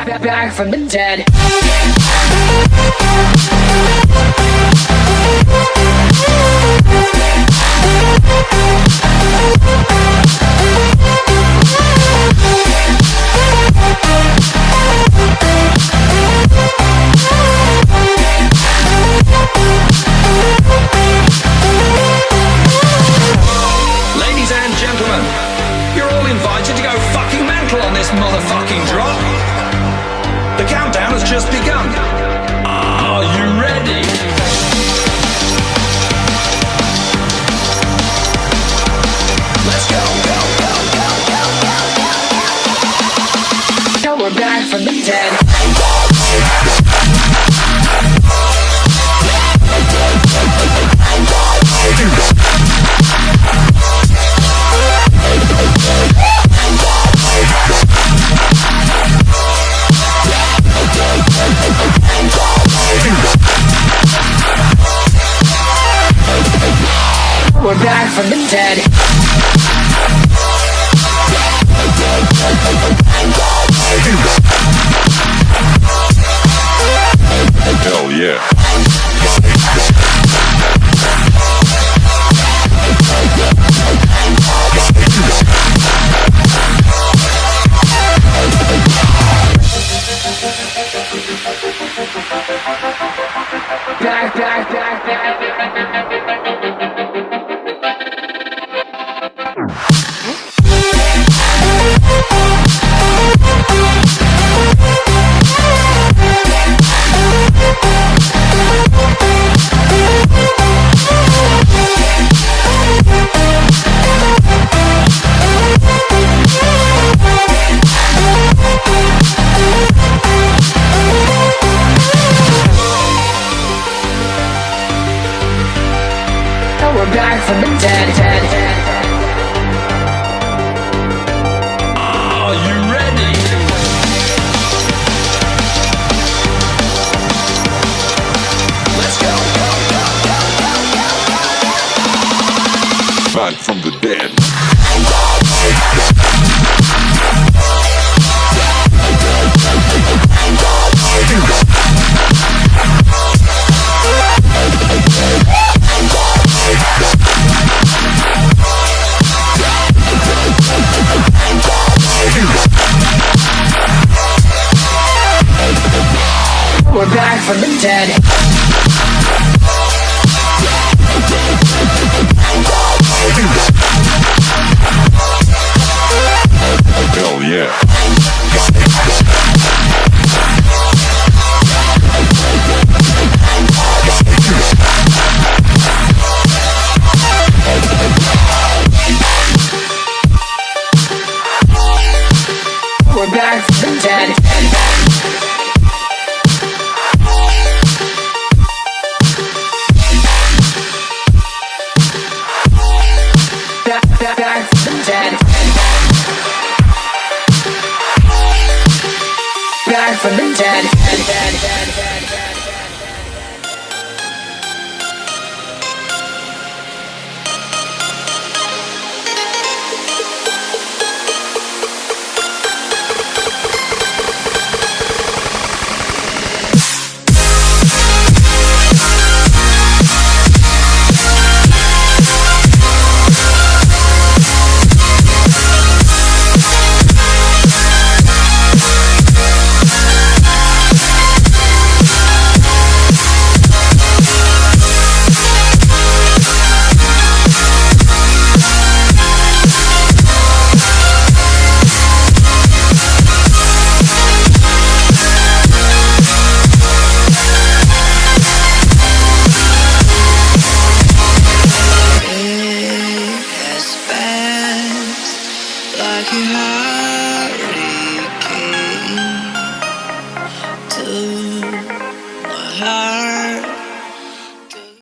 back from the dead. Ladies and gentlemen, you're all invited to go fucking mental on this motherfucking drop. The countdown has just begun. Are you ready? Let's go, go, go, go, go, go, go. Now we're back from the dead. We're back from the dead. Hell yeah. Back. We're back from the dead. Are you ready? Let's go, go, go, go, go, go, go. Back from the dead. We're back from the dead. Hell yeah. We're back from the dead. Back from the dead. Back from the dead. Like you have